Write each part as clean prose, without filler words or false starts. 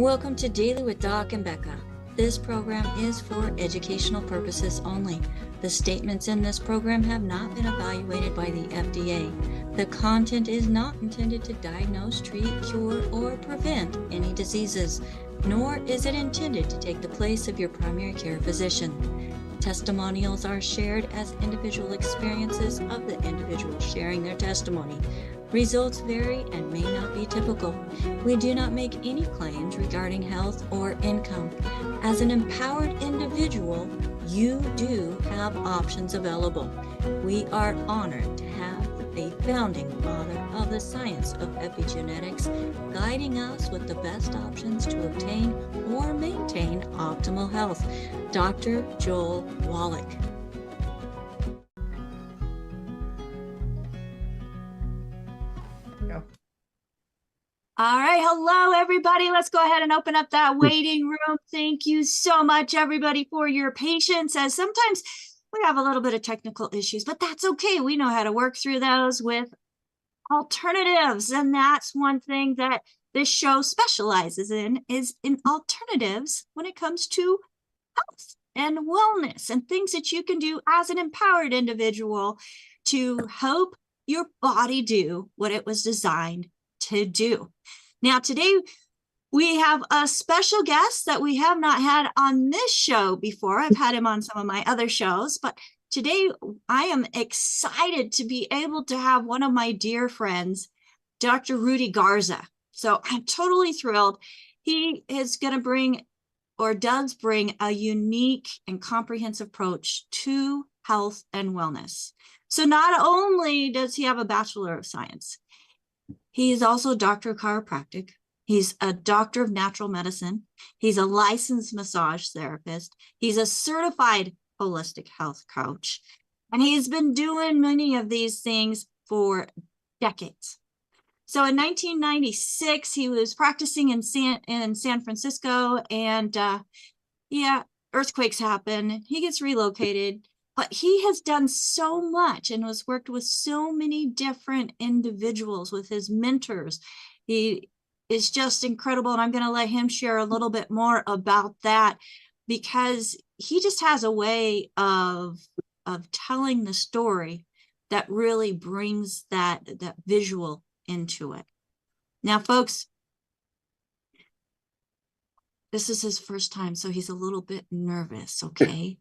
Welcome to Daily with Doc and Becca. This program is for educational purposes only. The statements in this program have not been evaluated by the FDA. The content is not intended to diagnose, treat, cure, or prevent any diseases, nor is it intended to take the place of your primary care physician. Testimonials are shared as individual experiences of the individual sharing their testimony. Results vary and may not be typical. We do not make any claims regarding health or income. As an empowered individual, you do have options available. We are honored to have a founding father of the science of epigenetics guiding us with the best options to obtain or maintain optimal health, Dr. Joel Wallach. All right. Hello, everybody. Let's go ahead and open up that waiting room. Thank you so much, everybody, for your patience, as sometimes we have a little bit of technical issues, but that's okay. We know how to work through those with alternatives. And that's one thing that this show specializes in, is in alternatives when it comes to health and wellness and things that you can do as an empowered individual to help your body do what it was designed to do. Now, today we have a special guest that we have not had on this show before. I've had him on some of my other shows, but today I am excited to be able to have one of my dear friends, Dr. Rudy Garza. So I'm totally thrilled. He is going to bring, or does bring, a unique and comprehensive approach to health and wellness. So not only does he have a Bachelor of Science, he is also a doctor of chiropractic. He's a doctor of natural medicine. He's a licensed massage therapist. He's a certified holistic health coach. And he's been doing many of these things for decades. So in 1996, he was practicing in San Francisco, and earthquakes happen. He gets relocated. But he has done so much and has worked with so many different individuals, with his mentors. He is just incredible. And I'm going to let him share a little bit more about that, because he just has a way of telling the story that really brings that visual into it. Now, folks, this is his first time, so he's a little bit nervous, okay?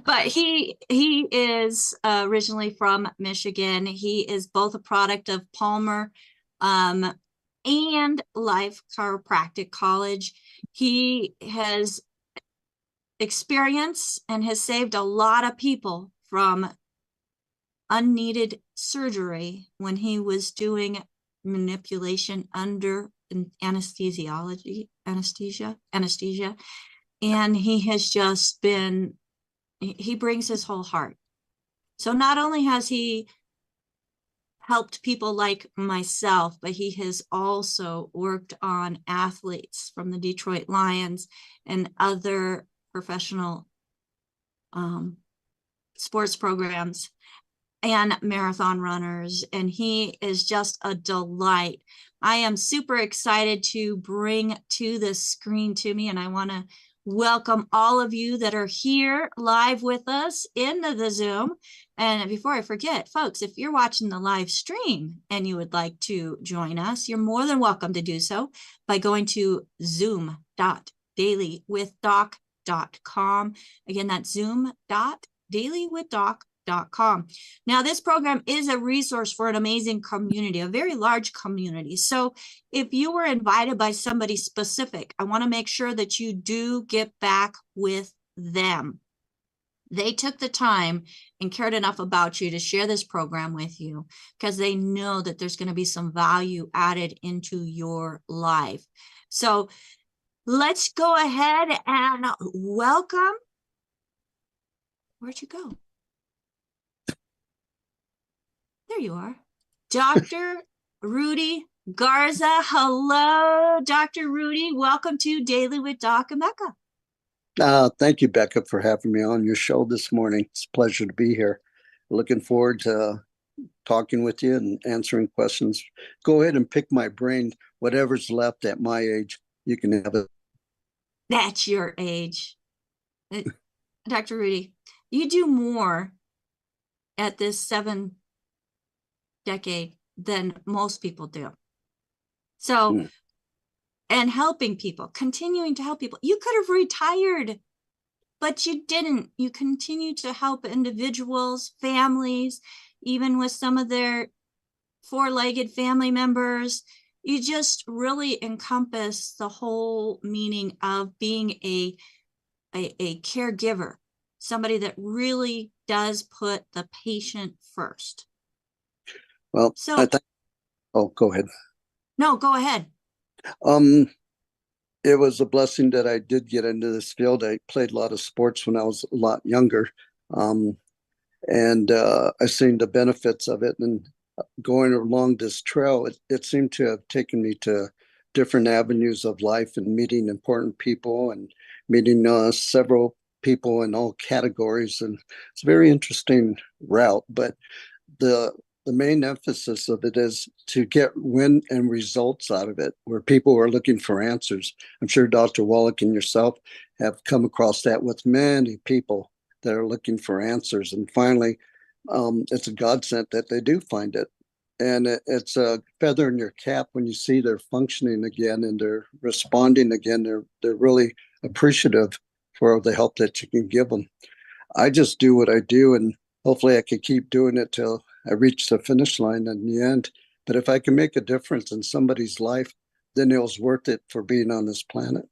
But he is originally from Michigan. He is both a product of Palmer and Life Chiropractic College. He has experience and has saved a lot of people from unneeded surgery when he was doing manipulation under anesthesia. And he has just been, he brings his whole heart. So not only has he helped people like myself, but he has also worked on athletes from the Detroit Lions and other professional sports programs and marathon runners. And he is just a delight. I am super excited to bring to the screen to me, and I want to welcome all of you that are here live with us in the Zoom. And before I forget, folks, if you're watching the live stream and you would like to join us, you're more than welcome to do so by going to zoom.dailywithdoc.com. Again, that's zoom.dailywithdoc.com. Now, this program is a resource for an amazing community, a very large community. So if you were invited by somebody specific, I want to make sure that you do get back with them. They took the time and cared enough about you to share this program with you, because they know that there's going to be some value added into your life. So let's go ahead and welcome. Where'd you go? There you are. Dr. Rudy Garza. Hello, Dr. Rudy. Welcome to Daily with Doc and Becca. Thank you, Becca, for having me on your show this morning. It's a pleasure to be here. Looking forward to talking with you and answering questions. Go ahead and pick my brain, whatever's left at my age. you can have it. That's your age. Dr. Rudy, you do more at this 7 decade than most people do. So, and helping people, continuing to help people. You could have retired, but you didn't. You continue to help individuals, families, even with some of their 4-legged family members. You just really encompass the whole meaning of being a caregiver, somebody that really does put the patient first. Well, so oh, go ahead. No, go ahead. It was a blessing that I did get into this field. I played a lot of sports when I was a lot younger. And I've seen the benefits of it. And going along this trail, it seemed to have taken me to different avenues of life and meeting important people and meeting several people in all categories. And it's a very interesting route. But the main emphasis of it is to get win and results out of it, where people are looking for answers. I'm sure Dr. Wallach and yourself have come across that with many people that are looking for answers. And finally, it's a godsend that they do find it. And it's a feather in your cap when you see they're functioning again and they're responding again. They're really appreciative for the help that you can give them. I just do what I do, and hopefully I can keep doing it till I reach the finish line in the end. But if I can make a difference in somebody's life, then it was worth it for being on this planet.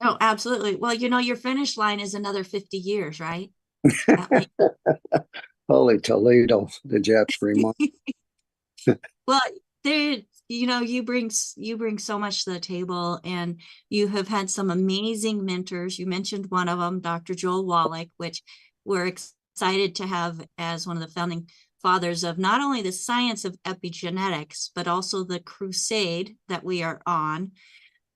Oh, absolutely. Well, your finish line is another 50 years, right? Holy Toledo, the Jets remark. Well, you bring so much to the table, and you have had some amazing mentors. You mentioned one of them, Dr. Joel Wallach, which we're excited to have as one of the founding fathers of not only the science of epigenetics, but also the crusade that we are on.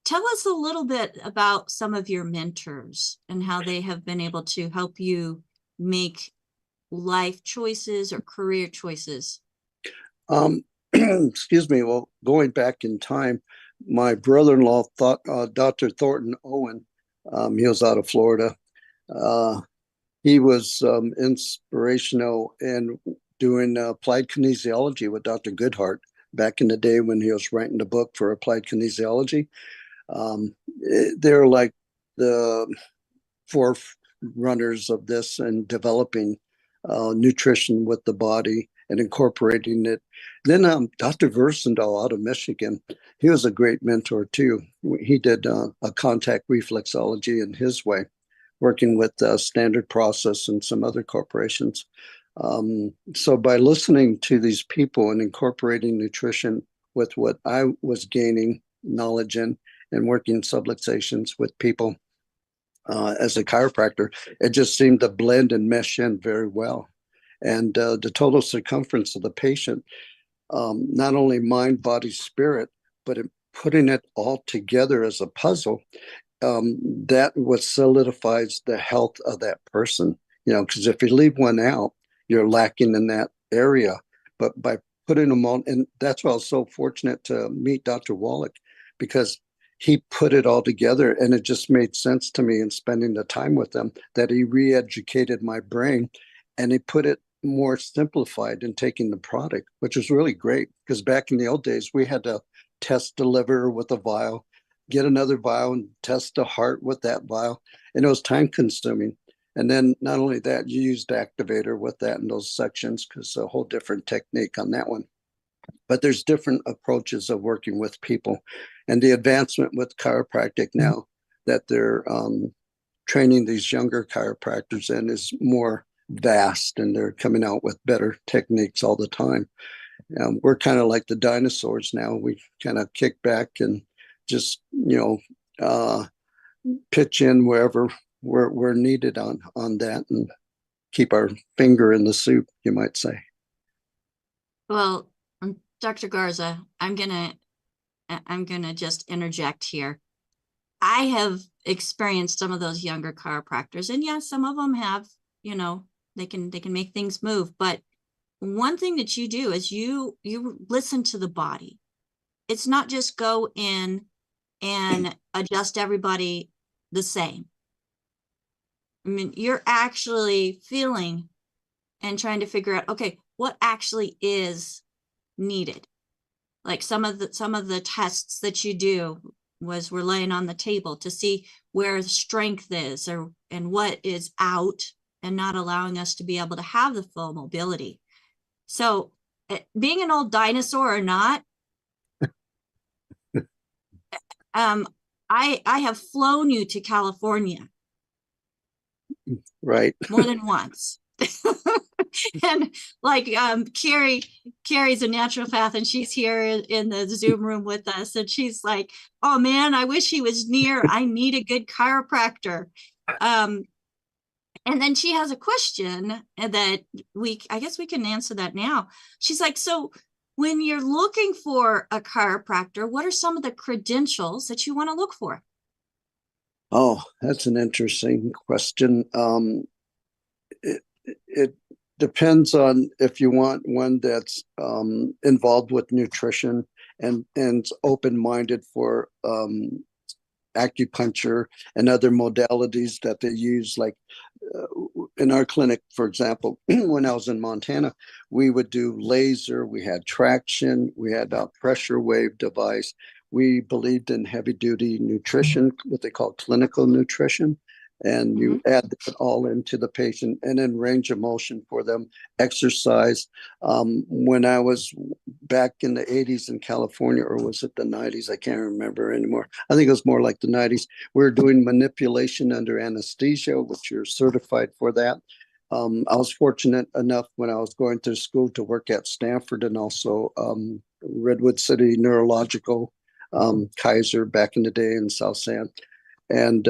Tell us a little bit about some of your mentors and how they have been able to help you make life choices or career choices. Excuse me. Well, going back in time, my brother-in-law Dr. Thornton Owen, he was out of Florida. He was inspirational in doing applied kinesiology with Dr. Goodhart back in the day when he was writing the book for applied kinesiology. They're like the forerunners of this and developing nutrition with the body and incorporating it. Then Dr. Versendahl out of Michigan, he was a great mentor too. He did a contact reflexology in his way, working with Standard Process and some other corporations. So by listening to these people and incorporating nutrition with what I was gaining knowledge in and working subluxations with people as a chiropractor, it just seemed to blend and mesh in very well. And the total circumference of the patient, not only mind, body, spirit, but putting it all together as a puzzle, that what solidifies the health of that person. Because if you leave one out, you're lacking in that area. But by putting them all, and that's why I was so fortunate to meet Dr. Wallach, because he put it all together, and it just made sense to me in spending the time with him that he re-educated my brain, and he put it more simplified in taking the product, which was really great. Because back in the old days, we had to test the liver with a vial, get another vial and test the heart with that vial. And it was time consuming. And then not only that, you used activator with that in those sections, because a whole different technique on that one. But there's different approaches of working with people. And the advancement with chiropractic now that they're training these younger chiropractors in is more vast, and they're coming out with better techniques all the time. We're kind of like the dinosaurs now. We kind of kick back and just pitch in wherever we're needed on that, and keep our finger in the soup, you might say. Well, Dr. Garza, I'm gonna just interject here. I have experienced some of those younger chiropractors, and yes, some of them have, they can make things move. But one thing that you do is you listen to the body. It's not just go in and adjust everybody the same. I mean, you're actually feeling and trying to figure out, okay, what actually is needed. Like some of the tests that you do we're laying on the table to see where the strength is and what is out and not allowing us to be able to have the full mobility. So being an old dinosaur or not, I have flown you to California. Right. More than once. And like Carrie's a naturopath and she's here in the Zoom room with us, and she's like, oh man, I wish he was near. I need a good chiropractor. And then she has a question that I guess we can answer that now. She's like, so when you're looking for a chiropractor, what are some of the credentials that you want to look for? Oh, that's an interesting question. It depends on if you want one that's involved with nutrition and open-minded for acupuncture and other modalities that they use. Like in our clinic, for example, when I was in Montana, we would do laser, we had traction, we had a pressure wave device. We believed in heavy duty nutrition, what they call clinical nutrition. And you add it all into the patient, and then range of motion for them, exercise. When I was back in the 80s in California, or was it the 90s? I can't remember anymore. I think it was more like the 90s. We were doing manipulation under anesthesia, which you're certified for that. I was fortunate enough when I was going through school to work at Stanford and also Redwood City Neurological, Kaiser back in the day in South San. And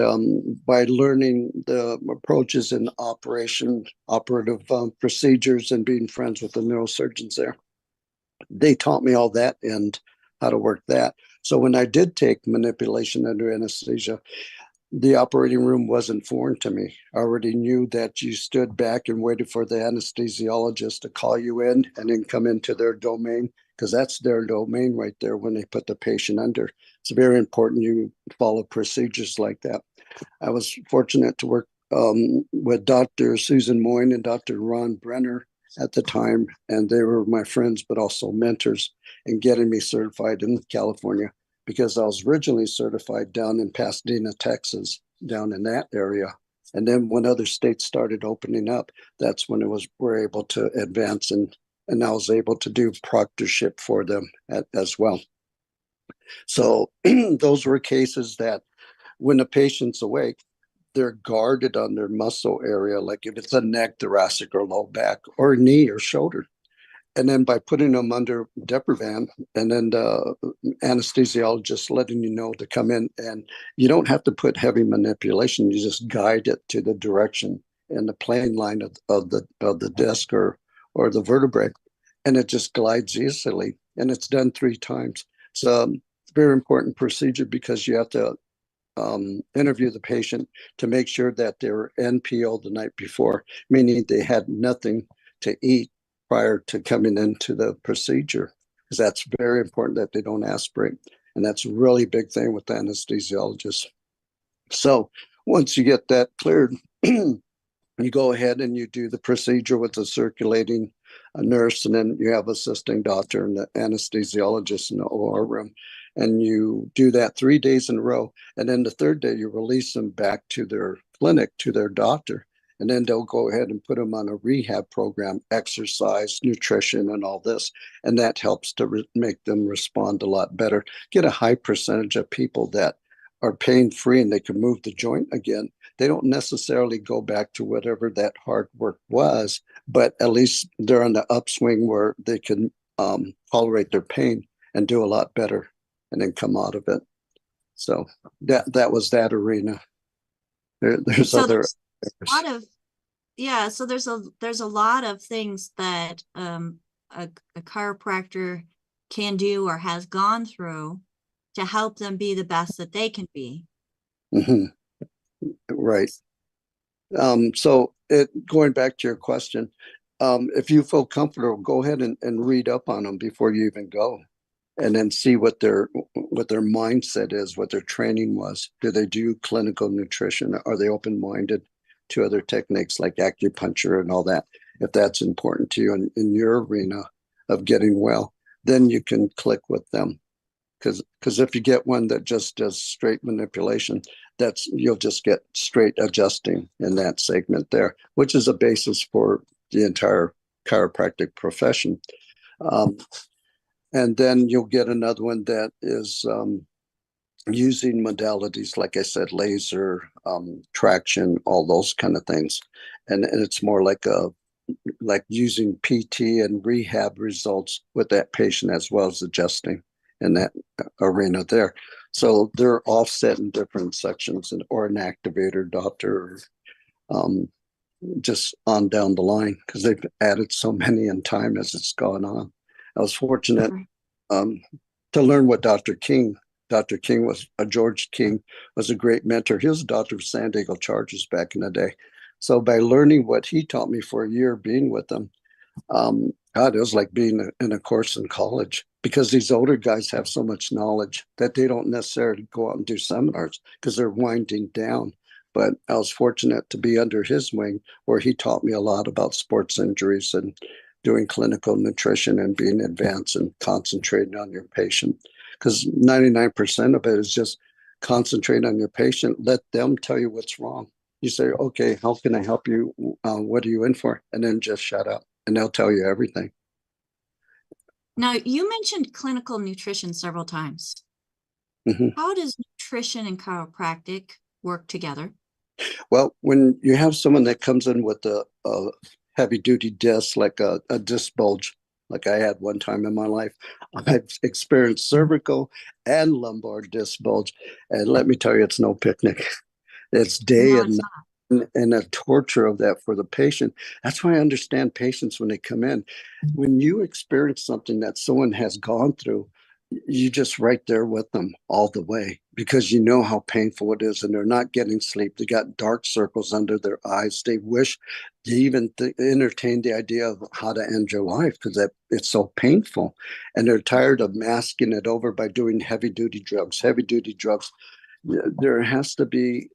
by learning the approaches in operative procedures and being friends with the neurosurgeons there, they taught me all that and how to work that. So when I did take manipulation under anesthesia, the operating room wasn't foreign to me. I already knew that you stood back and waited for the anesthesiologist to call you in and then come into their domain, because that's their domain right there when they put the patient under. It's very important you follow procedures like that. I was fortunate to work with Dr. Susan Moyne and Dr. Ron Brenner at the time, and they were my friends, but also mentors in getting me certified in California, because I was originally certified down in Pasadena, Texas, down in that area. And then when other states started opening up, that's when we're able to advance, and I was able to do proctorship for them as well. So those were cases that when the patient's awake, they're guarded on their muscle area, like if it's a neck, thoracic, or low back, or knee or shoulder. And then by putting them under Deprivan, and then the anesthesiologist letting you know to come in, and you don't have to put heavy manipulation. You just guide it to the direction and the plane line of the disc or the vertebrae, and it just glides easily. And it's done 3 times. So it's a very important procedure, because you have to interview the patient to make sure that they were NPO the night before, meaning they had nothing to eat prior to coming into the procedure, because that's very important that they don't aspirate. And that's a really big thing with the anesthesiologists. So once you get that cleared, you go ahead and you do the procedure with the circulating nurse, and then you have assisting doctor and the anesthesiologist in the OR room. And you do that 3 days in a row. And then the 3rd day, you release them back to their clinic, to their doctor. And then they'll go ahead and put them on a rehab program, exercise, nutrition, and all this. And that helps to make them respond a lot better. Get a high percentage of people that are pain-free and they can move the joint again. They don't necessarily go back to whatever that hard work was, but at least they're on the upswing where they can tolerate their pain and do a lot better and then come out of it. So that was that arena. There's so other... There's a lot of, yeah, so there's a lot of things that a chiropractor can do or has gone through to help them be the best that they can be. Mm-hmm. Right. So going back to your question, if you feel comfortable, go ahead and read up on them before you even go. and then see what their mindset is, what their training was. Do they do clinical nutrition? Are they open-minded to other techniques like acupuncture and all that? If that's important to you in your arena of getting well, then you can click with them. Because if you get one that just does straight manipulation, you'll just get straight adjusting in that segment there, which is a basis for the entire chiropractic profession. And then you'll get another one that is using modalities, like I said, laser, traction, all those kind of things. And it's more like using PT and rehab results with that patient as well as adjusting in that arena there. So they're offset in different sections, or an activator doctor, just on down the line, because they've added so many in time as it's gone on. I was fortunate to learn what Dr. King was, George King was a great mentor. He was a doctor of San Diego Chargers back in the day. So by learning what he taught me for a year being with them, God, it was like being in a course in college, because these older guys have so much knowledge that they don't necessarily go out and do seminars because they're winding down. But I was fortunate to be under his wing, where he taught me a lot about sports injuries and doing clinical nutrition and being advanced and concentrating on your patient. Because 99% of it is just concentrate on your patient. Let them tell you what's wrong. You say, okay, how can I help you? What are you in for? And then just shut up, and they'll tell you everything. Now, you mentioned clinical nutrition several times. Mm-hmm. How does nutrition and chiropractic work together? Well, when you have someone that comes in with a heavy-duty disc, like a disc bulge, like I had one time in my life, I've experienced cervical and lumbar disc bulge, and let me tell you, it's no picnic. It's day and night. And a torture of that for the patient. That's why I understand patients when they come in. When you experience something that someone has gone through, you just right there with them all the way, because you know how painful it is, and they're not getting sleep. They got dark circles under their eyes. They wish they even entertain the idea of how to end your life, because it's so painful, and they're tired of masking it over by doing heavy duty drugs. There has to be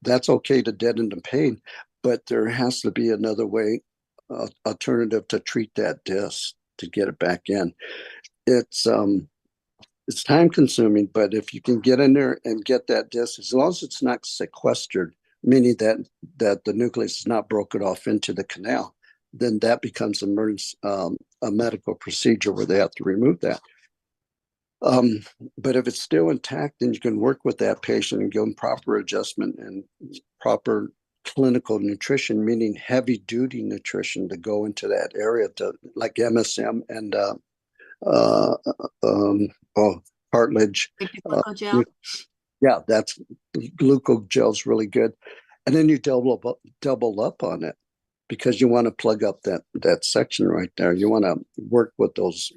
that's okay to deaden the pain, but there has to be another way, alternative to treat that disc, to get it back in. It's time consuming, but if you can get in there and get that disc, as long as it's not sequestered, meaning that the nucleus is not broken off into the canal, then that becomes a medical procedure where they have to remove that. But if it's still intact, then you can work with that patient and give them proper adjustment and proper clinical nutrition, meaning heavy duty nutrition to go into that area, to like MSM and cartilage. Yeah, that's glucogel is really good. And then you double up on it, because you want to plug up that section right there. You want to work with those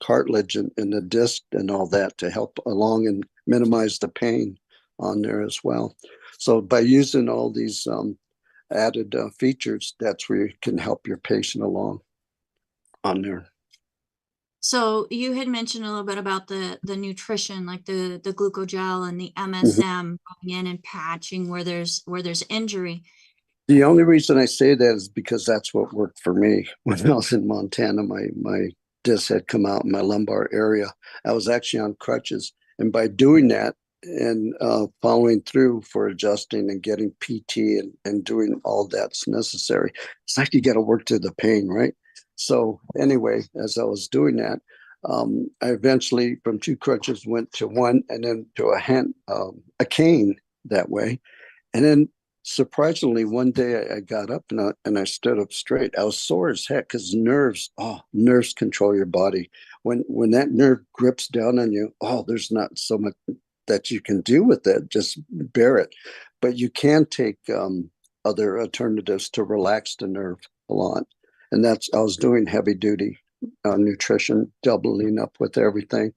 cartilage and the disc and all that to help along and minimize the pain on there as well. So by using all these added features, that's where you can help your patient along on there. So you had mentioned a little bit about the nutrition, like the glucogel and the MSM going in and patching where there's injury. The only reason I say that is because that's what worked for me when I was in Montana. My disc had come out in my lumbar area. I was actually on crutches, and by doing that and following through for adjusting and getting PT and doing all that's necessary, it's like you got to work through the pain, right? So anyway, as I was doing that, I eventually from 2 crutches went to 1, and then to a cane that way. And then surprisingly, one day I got up and I stood up straight. I was sore as heck, because nerves control your body. When that nerve grips down on you, there's not so much that you can do with it. Just bear it. But you can take other alternatives to relax the nerve a lot. And I was doing heavy duty nutrition, doubling up with everything.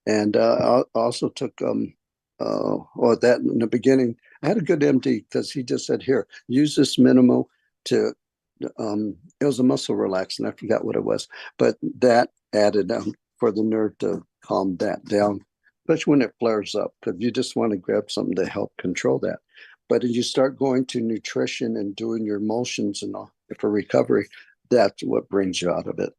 And I also took that in the beginning. I had a good MD, because he just said, here, use this minimal to, it was a muscle relaxant. I forgot what it was, but that added for the nerve to calm that down, especially when it flares up, because you just want to grab something to help control that. But as you start going to nutrition and doing your motions and all for recovery, that's what brings you out of it.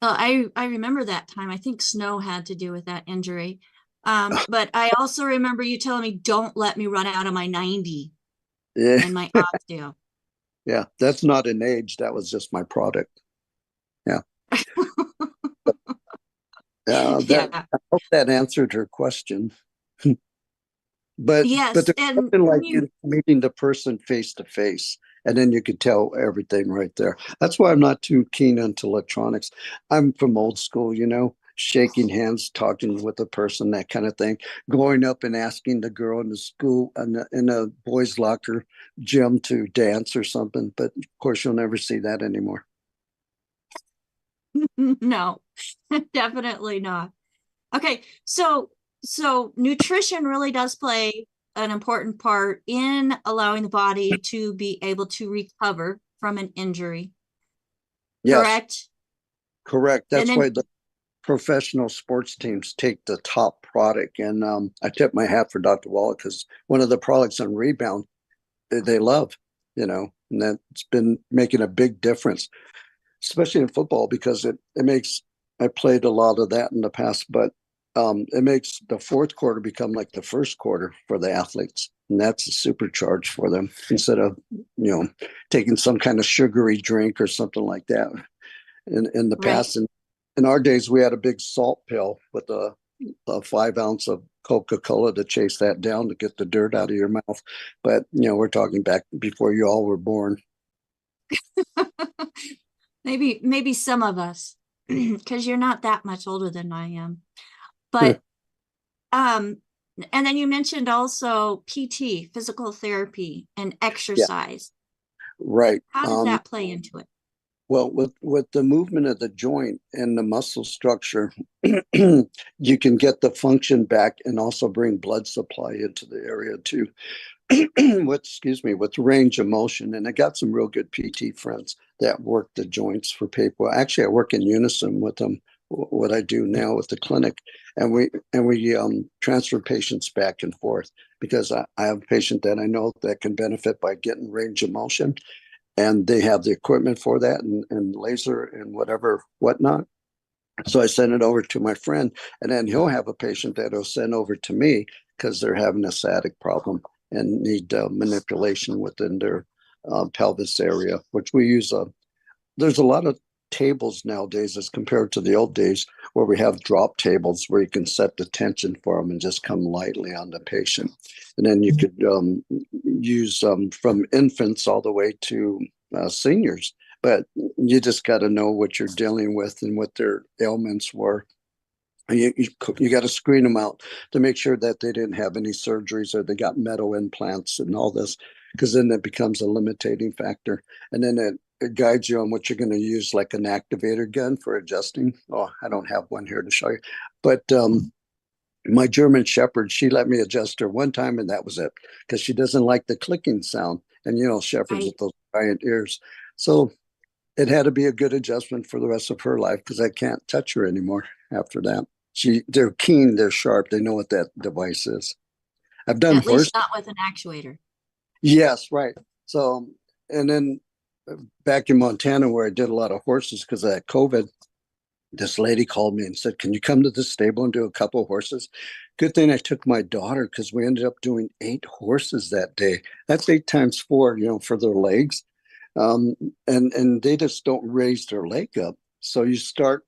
Well, I remember that time. I think snow had to do with that injury. But I also remember you telling me, don't let me run out of my 90 Yeah. and my osteo. Yeah, that's not an age. That was just my product. Yeah. Yeah. I hope that answered her question. But Yes. there's And something like you, meeting the person face to face, and then you could tell everything right there. That's why I'm not too keen into electronics. I'm from old school, shaking hands, talking with the person, that kind of thing. Going up and asking the girl in the school in a boys' locker gym to dance or something. But of course, you'll never see that anymore. no, definitely not. Okay. So nutrition really does play an important part in allowing the body to be able to recover from an injury. Yes, Correct? correct. And That's then why the professional sports teams take the top product. And I tip my hat for Dr. Wallach, because one of the products on rebound they love, and that's been making a big difference, especially in football, because it makes, I played a lot of that in the past, but it makes the fourth quarter become like the first quarter for the athletes. And that's a supercharge for them, instead of, taking some kind of sugary drink or something like that. In the right. past, in our days, we had a big salt pill with a 5 ounce of Coca-Cola to chase that down to get the dirt out of your mouth. But, we're talking back before you all were born. maybe some of us, because you're not that much older than I am. But and then you mentioned also PT, physical therapy, and Yeah, exercise. right. How does that play into it? Well, with the movement of the joint and the muscle structure, you can get the function back and also bring blood supply into the area too. with range of motion. And I got some real good PT friends that work the joints for people. Actually, I work in unison with them, what I do now with the clinic. And we transfer patients back and forth, because I have a patient that I know that can benefit by getting range of motion, and they have the equipment for that, and laser and whatnot. So I send it over to my friend, and then he'll have a patient that he'll send over to me, because they're having a sciatic problem and need manipulation within their pelvis area, which we use. There's a lot of tables nowadays as compared to the old days, where we have drop tables where you can set the tension for them and just come lightly on the patient. And then you could use from infants all the way to seniors. But you just got to know what you're dealing with and what their ailments were. You got to screen them out to make sure that they didn't have any surgeries or they got metal implants and all this, because then it becomes a limiting factor. And then it guides you on what you're going to use, like an activator gun for adjusting. Oh, I don't have one here to show you. But my German Shepherd, she let me adjust her one time, and that was it, because she doesn't like the clicking sound. And, Shepherds with those giant ears. So it had to be a good adjustment for the rest of her life, because I can't touch her anymore after that. They're keen, they're sharp, they know what that device is. I've done At least not with an actuator. Yes, right. So, and then back in Montana, where I did a lot of horses because of that COVID, this lady called me and said, "Can you come to the stable and do a couple of horses?" Good thing I took my daughter, because we ended up doing 8 horses that day. That's 8 times 4, for their legs. And they just don't raise their leg up. So you start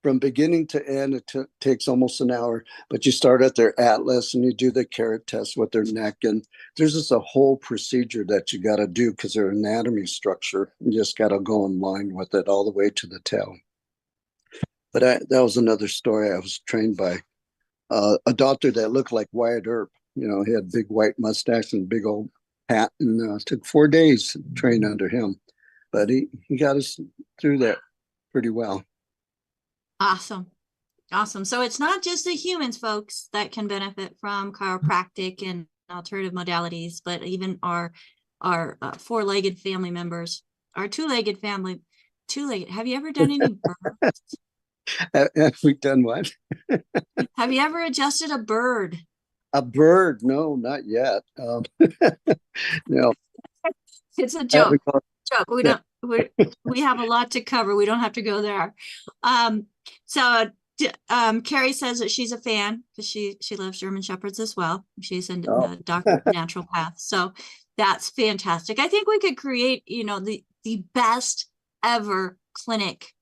from beginning to end. It takes almost an hour, but you start at their atlas and you do the carrot test with their neck. And there's just a whole procedure that you got to do, because their anatomy structure, you just got to go in line with it all the way to the tail. But that was another story. I was trained by a doctor that looked like Wyatt Earp. He had big white mustache and big old hat, and it took 4 days to train under him. But he got us through that pretty well. Awesome. So it's not just the humans, folks, that can benefit from chiropractic and alternative modalities, but even our 4-legged family members, our 2-legged family too late. Have you ever done any birds? Have we done what? Have you ever adjusted a bird? A bird? No, not yet. No, It's a I haven't joke. Joke. We yeah. don't. We have a lot to cover. We don't have to go there. So Carrie says that she's a fan because she loves German Shepherds as well. She's a Oh, doctor of naturopath. So that's fantastic. I think we could create, the best ever clinic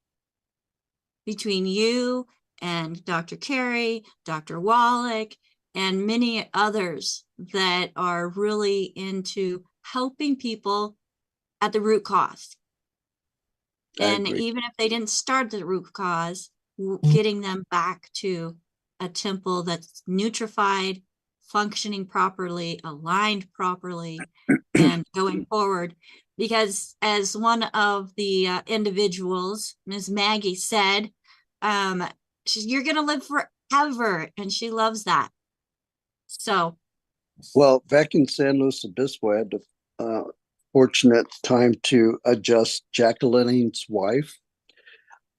between you and Dr. Carey, Dr. Wallach, and many others that are really into helping people at the root cause. And even if they didn't start the root cause, getting them back to a temple that's nutrified, functioning properly, aligned properly, and going forward. Because as one of the individuals, Ms. Maggie, said, you're going to live forever, and she loves that. So, well, back in San Luis Obispo, I had the fortunate time to adjust Jacqueline's wife.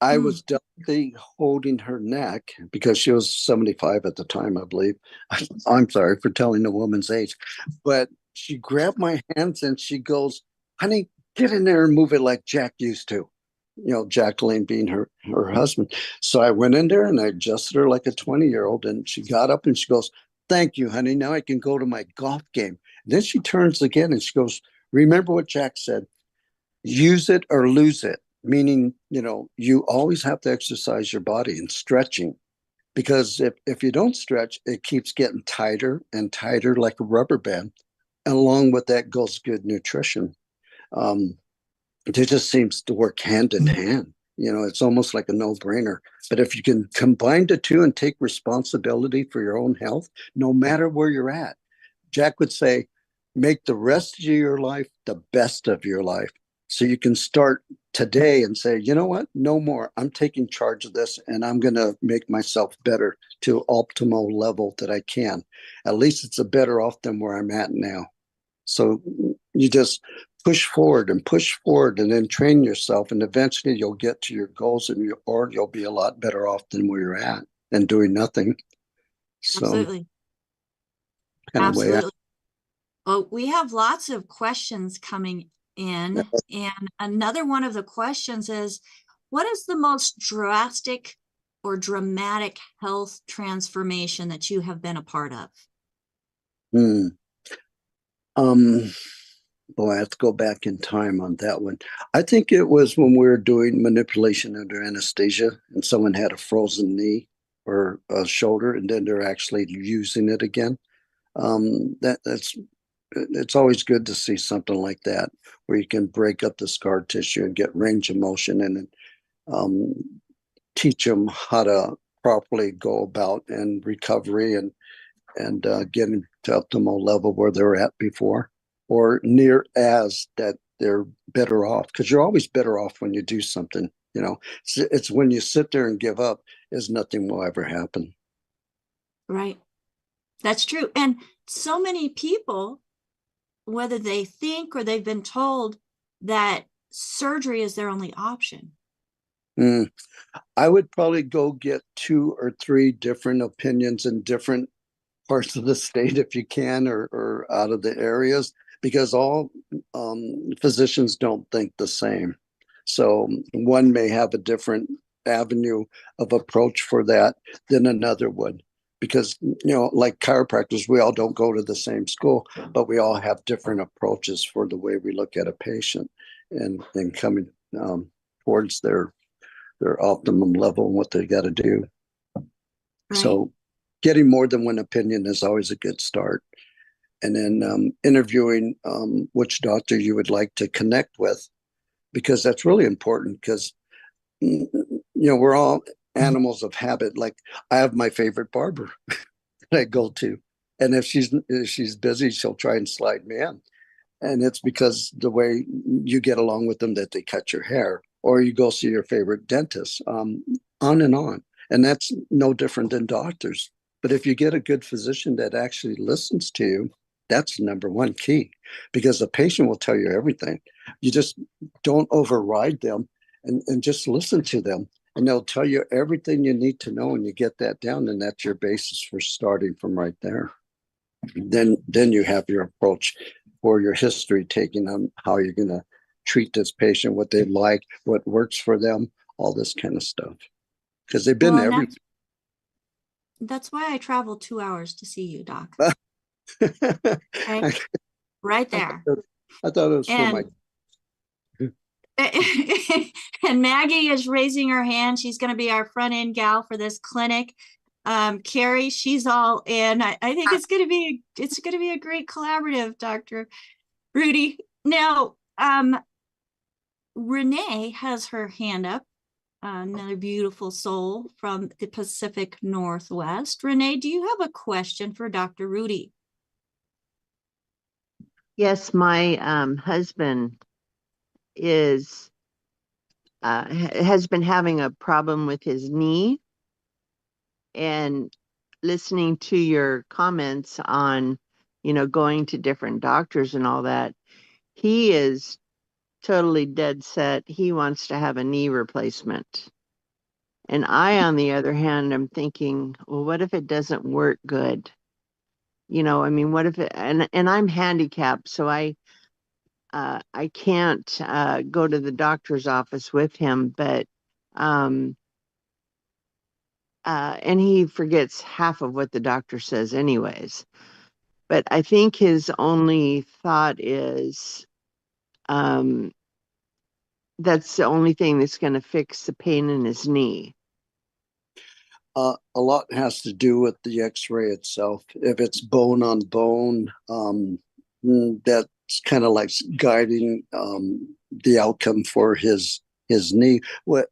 I was definitely holding her neck because she was 75 at the time, I believe. I'm sorry for telling a woman's age, but she grabbed my hands and she goes, "Honey, get in there and move it like Jack used to." Jacqueline being her husband. So I went in there and I adjusted her like a 20-year-old, and she got up and she goes, "Thank you, honey. Now I can go to my golf game." And then she turns again and she goes, "Remember what Jack said, use it or lose it." Meaning, you always have to exercise your body and stretching, because if you don't stretch, it keeps getting tighter and tighter like a rubber band. And along with that goes good nutrition. It just seems to work hand in hand. It's almost like a no-brainer. But if you can combine the two and take responsibility for your own health, no matter where you're at, Jack would say, make the rest of your life the best of your life. So you can start today and say, you know what? No more. I'm taking charge of this and I'm going to make myself better to optimal level that I can. At least it's a better off than where I'm at now. So you just push forward and then train yourself. And eventually you'll get to your goals, and you'll be a lot better off than where you're at and doing nothing. So, absolutely. Absolutely. Well, we have lots of questions coming in. And another one of the questions is, what is the most drastic or dramatic health transformation that you have been a part of? Boy, I have to go back in time on that one. I think it was when we were doing manipulation under anesthesia and someone had a frozen knee or a shoulder, and then they're actually using it again. It's always good to see something like that where you can break up the scar tissue and get range of motion, and teach them how to properly go about and recovery and getting to optimal level where they're at before, or near as that they're better off, because you're always better off when you do something. It's when you sit there and give up is nothing will ever happen. Right. That's true. And so many people, whether they think or they've been told that surgery is their only option. I would probably go get 2 or 3 different opinions in different parts of the state if you can, or out of the areas, because all physicians don't think the same. So one may have a different avenue of approach for that than another would. Because, like chiropractors, we all don't go to the same school, but we all have different approaches for the way we look at a patient and coming towards their optimum level and what they got to do. Right. So getting more than one opinion is always a good start. And then interviewing which doctor you would like to connect with, because that's really important, because, we're all animals of habit. Like, I have my favorite barber that I go to, and if she's busy, she'll try and slide me in, and it's because the way you get along with them, that they cut your hair, or you go see your favorite dentist, on and on. And that's no different than doctors. But if you get a good physician that actually listens to you, that's the number one key, because the patient will tell you everything. You just don't override them and just listen to them. And they'll tell you everything you need to know, and you get that down, and that's your basis for starting from right there. Then you have your approach for your history taking on how you're going to treat this patient, what they like, what works for them, all this kind of stuff. Because they've been Well, every. that's why I traveled 2 hours to see you, Doc. I, Right there. I thought it was for my. And Maggie is raising her hand. She's going to be our front end gal for this clinic. Carrie, she's all in. I think it's going to be a great collaborative, Dr. Rudy. Now, Renee has her hand up. Another beautiful soul from the Pacific Northwest. Renee, do you have a question for Dr. Rudy? Yes, my husband has been having a problem with his knee, and listening to your comments on, going to different doctors and all that, he is totally dead set. He wants to have a knee replacement. And I, on the other hand, am thinking, well, what if it doesn't work good? What if it, and I'm handicapped, so I can't go to the doctor's office with him, but and he forgets half of what the doctor says anyways. But I think his only thought is that's the only thing that's going to fix the pain in his knee. A lot has to do with the x-ray itself. If it's bone on bone, that's kind of like guiding the outcome for his knee. What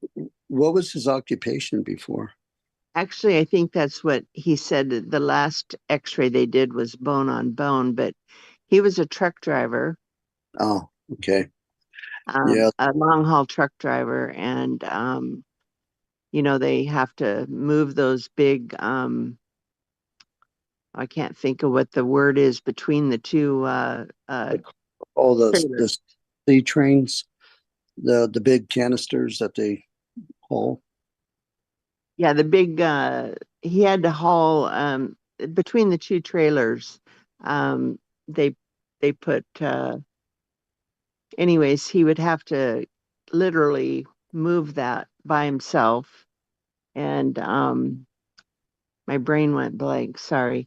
was his occupation before? Actually, I think that's what he said. The last x-ray they did was bone on bone, but he was a truck driver. Oh, okay. Yeah, a long haul truck driver, and they have to move those big I can't think of what the word is between the two all the sea trains, the big canisters that they haul. Yeah, the big he had to haul between the two trailers. They put anyways, he would have to literally move that by himself. And my brain went blank, sorry.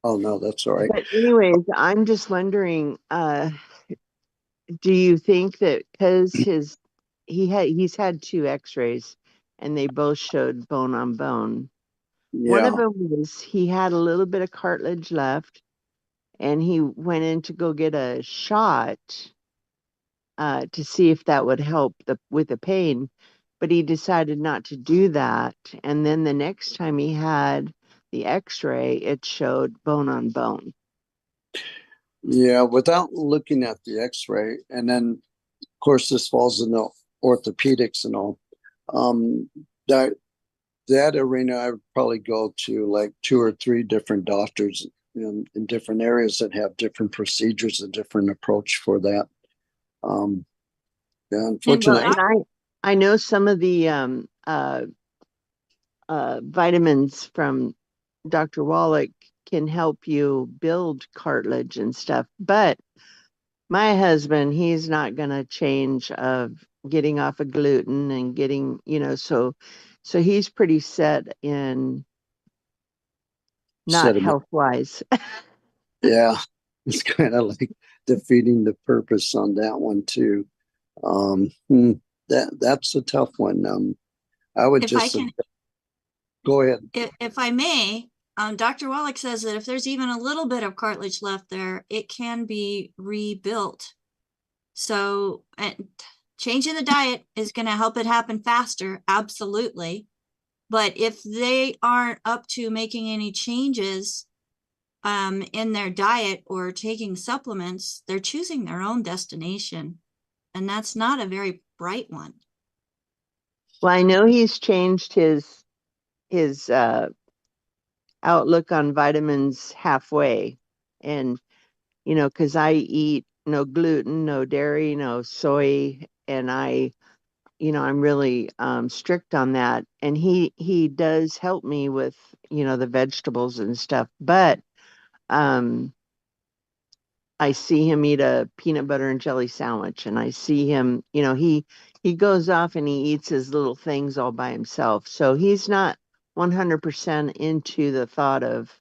Oh no, that's all right. But anyways, I'm just wondering, do you think that because he's had 2 x-rays and they both showed bone on bone. Yeah. One of them was he had a little bit of cartilage left, and he went in to go get a shot to see if that would help with the pain, but he decided not to do that. And then the next time he had the x-ray, it showed bone on bone. Yeah, without looking at the x-ray, and then of course this falls in the orthopedics and all, that arena I would probably go to like 2 or 3 different doctors in different areas that have different procedures, a different approach for that. Yeah, unfortunately, And I know some of the vitamins from Dr. Wallach can help you build cartilage and stuff, but my husband, he's not going to change of getting off of gluten and getting, so he's pretty set in not health wise. Yeah, it's kind of like defeating the purpose on that one too. That's a tough one. I would go ahead. If I may, Dr. Wallach says that if there's even a little bit of cartilage left there, it can be rebuilt. So changing the diet is going to help it happen faster. Absolutely. But if they aren't up to making any changes in their diet or taking supplements, they're choosing their own destination. And that's not a very bright one. Well, I know he's changed his outlook on vitamins halfway, and because I eat no gluten, no dairy, no soy, and I I'm really strict on that. And he does help me with, the vegetables and stuff. But I see him eat a peanut butter and jelly sandwich, and I see him, he goes off and he eats his little things all by himself. So he's not 100% into the thought of,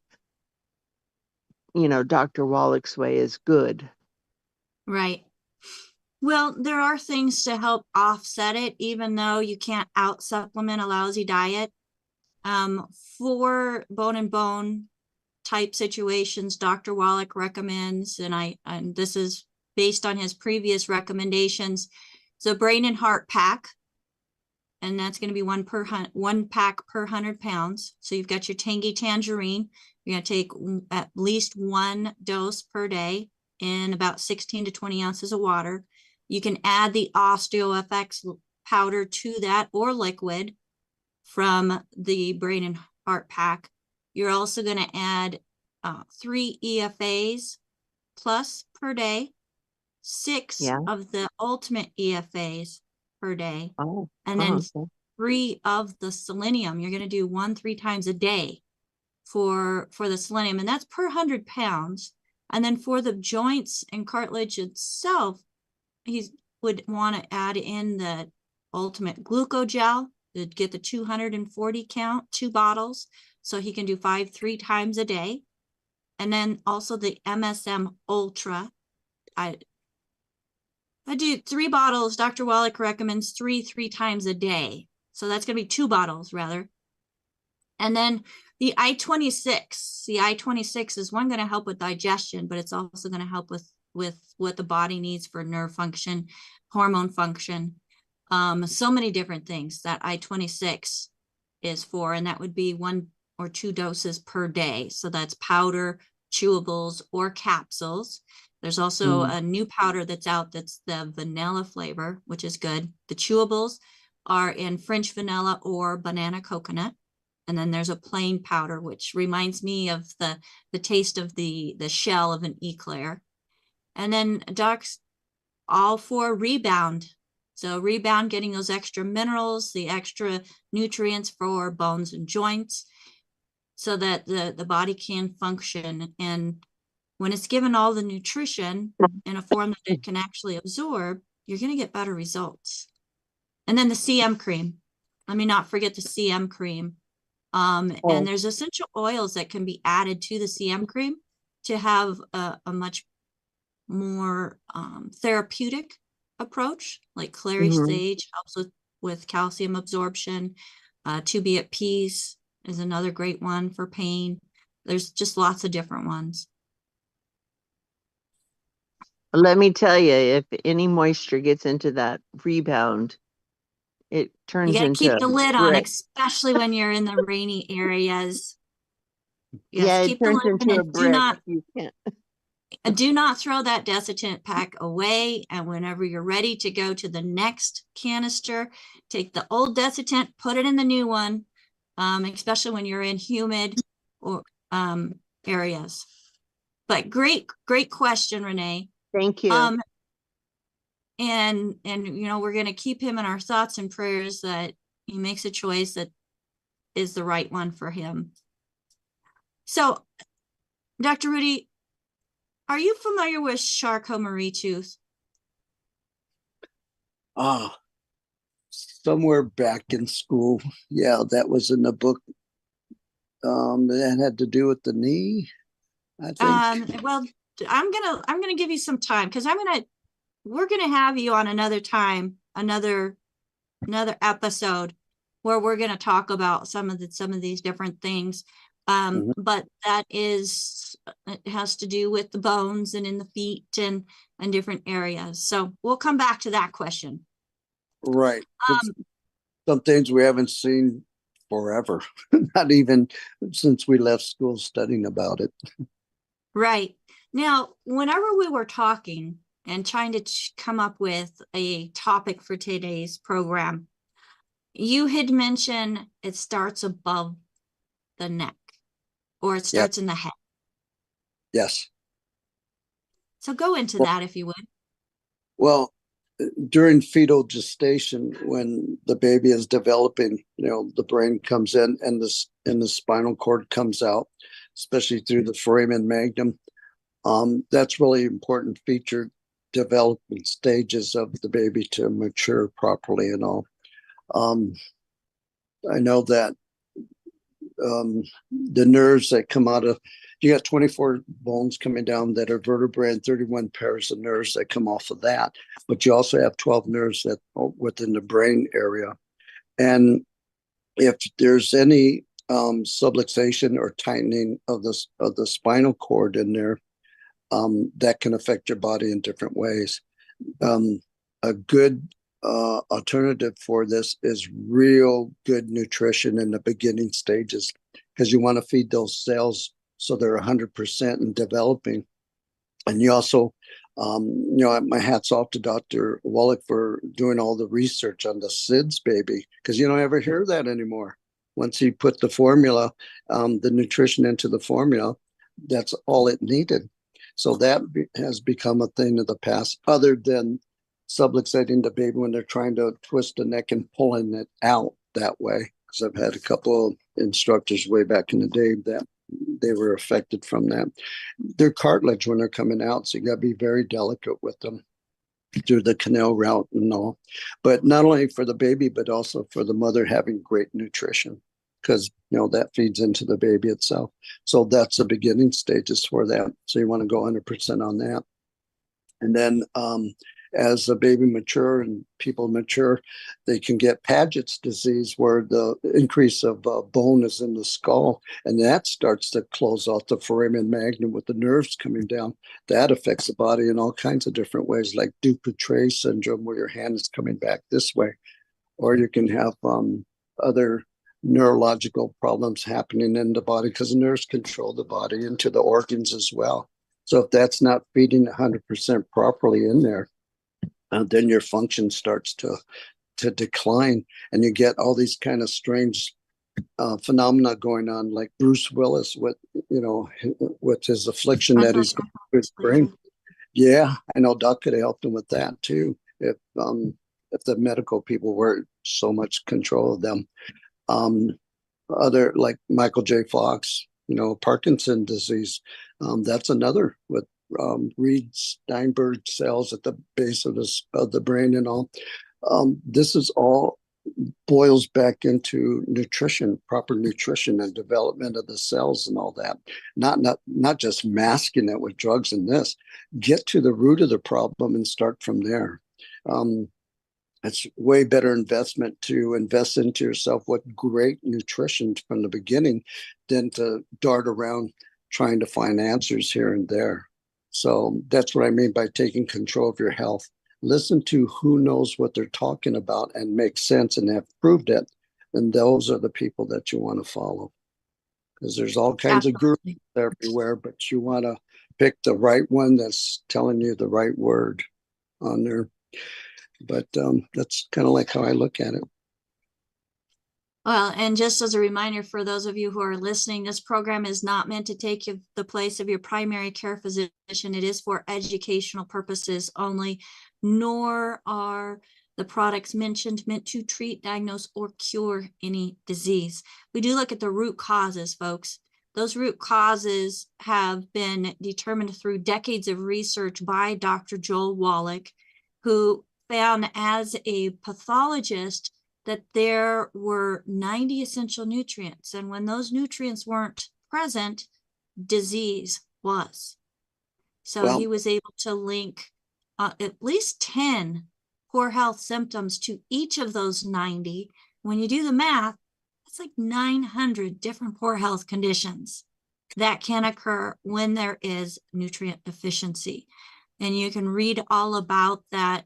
Dr. Wallach's way is good. Right. Well, there are things to help offset it, even though you can't out supplement a lousy diet. For bone and bone type situations, Dr. Wallach recommends, and this is based on his previous recommendations, the brain and heart pack, and that's going to be one pack per 100 pounds. So you've got your tangy tangerine. You're going to take at least one dose per day in about 16 to 20 ounces of water. You can add the OsteoFX powder to that or liquid from the brain and heart pack. You're also going to add 3 EFAs plus per day, 6 of the ultimate EFAs per day, and then 3 of the selenium. You're going to do 3 times a day for the selenium, and that's per 100 pounds. And then for the joints and cartilage itself, he would want to add in the ultimate glucogel to get the 240 count, 2 bottles. So he can do 3 times a day. And then also the MSM Ultra. I do 3 bottles. Dr. Wallach recommends 3 times a day. So that's going to be 2 bottles rather. And then the I-26. The I-26 is going to help with digestion, but it's also going to help with what the body needs for nerve function, hormone function. So many different things that I-26 is for, and that would be 1 or 2 doses per day. So that's powder, chewables, or capsules. There's also a new powder that's out that's the vanilla flavor, which is good. The chewables are in French vanilla or banana coconut. And then there's a plain powder, which reminds me of the taste of the shell of an eclair. And then docs all for rebound. So rebound, getting those extra minerals, the extra nutrients for bones and joints so that the body can function. And when it's given all the nutrition in a form that it can actually absorb, you're going to get better results. And then the CM cream. Let me not forget the CM cream. And there's essential oils that can be added to the CM cream to have a much more therapeutic approach, like clary sage helps with calcium absorption. To be at peace is another great one for pain. There's just lots of different ones. Let me tell you, if any moisture gets into that rebound, it turns into. You gotta keep the lid on, especially when you're in the rainy areas. Yes, it turns into a brick. You can't. Do not throw that desiccant pack away. And whenever you're ready to go to the next canister, take the old desiccant, put it in the new one, especially when you're in humid or areas. But great question, Renee. Thank you. And we're going to keep him in our thoughts and prayers that he makes a choice that is the right one for him. So, Dr. Rudy, are you familiar with Charcot-Marie-Tooth? Somewhere back in school. Yeah, that was in the book. That had to do with the knee, I think. Well, I'm gonna give you some time because we're gonna have you on another time, another episode where we're gonna talk about some of these different things. But it has to do with the bones and in the feet and different areas. So we'll come back to that question. Right. Some things we haven't seen forever, not even since we left school studying about it. Right. Now, whenever we were talking and trying to come up with a topic for today's program, you had mentioned it starts above the neck, or it starts in the head. Yes. So go into that if you would. Well, during fetal gestation, when the baby is developing, the brain comes in and the spinal cord comes out, especially through the foramen magnum. That's really important feature development stages of the baby to mature properly and all. I know that the nerves that come out of, you got 24 bones coming down that are vertebrae and 31 pairs of nerves that come off of that. But you also have 12 nerves that are within the brain area. And if there's any subluxation or tightening of the spinal cord in there, that can affect your body in different ways. A good alternative for this is real good nutrition in the beginning stages, because you want to feed those cells so they're 100% and developing. And you also, my hat's off to Dr. Wallach for doing all the research on the SIDS baby, because you don't ever hear that anymore. Once he put the formula, the nutrition into the formula, that's all it needed. So that has become a thing of the past, other than subluxating the baby when they're trying to twist the neck and pulling it out that way. Because I've had a couple of instructors way back in the day that they were affected from that. They're cartilage when they're coming out, so you got to be very delicate with them through the canal route and all. But not only for the baby, but also for the mother having great nutrition, because that feeds into the baby itself. So that's the beginning stages for that. So you want to go 100% on that. And then as the baby mature and people mature, they can get Paget's disease, where the increase of bone is in the skull, and that starts to close off the foramen magnum with the nerves coming down. That affects the body in all kinds of different ways, like Dupuytren syndrome, where your hand is coming back this way. Or you can have other neurological problems happening in the body, because the nerves control the body into the organs as well. So if that's not feeding 100% properly in there, then your function starts to decline, and you get all these kind of strange phenomena going on, like Bruce Willis with his affliction that he's going through his brain. Yeah, I know Doc could have helped him with that too, if the medical people weren't so much control of them. Other, like Michael J. Fox, Parkinson's disease, that's another with Reed-Steinberg cells at the base of the brain and all. This is all boils back into nutrition, proper nutrition and development of the cells and all that. Not just masking it with drugs and this. Get to the root of the problem and start from there. It's way better investment to invest into yourself with great nutrition from the beginning than to dart around trying to find answers here and there. So that's what I mean by taking control of your health. Listen to who knows what they're talking about and make sense and have proved it. And those are the people that you want to follow. Because there's all kinds of groups everywhere, but you want to pick the right one that's telling you the right word on there. But that's kind of like how I look at it. Well, and just as a reminder for those of you who are listening, this program is not meant to take the place of your primary care physician. It is for educational purposes only, nor are the products mentioned meant to treat, diagnose, or cure any disease. We do look at the root causes, folks. Those root causes have been determined through decades of research by Dr. Joel Wallach, who found as a pathologist that there were 90 essential nutrients. And when those nutrients weren't present, disease was. So he was able to link at least 10 poor health symptoms to each of those 90. When you do the math, it's like 900 different poor health conditions that can occur when there is nutrient deficiency. And you can read all about that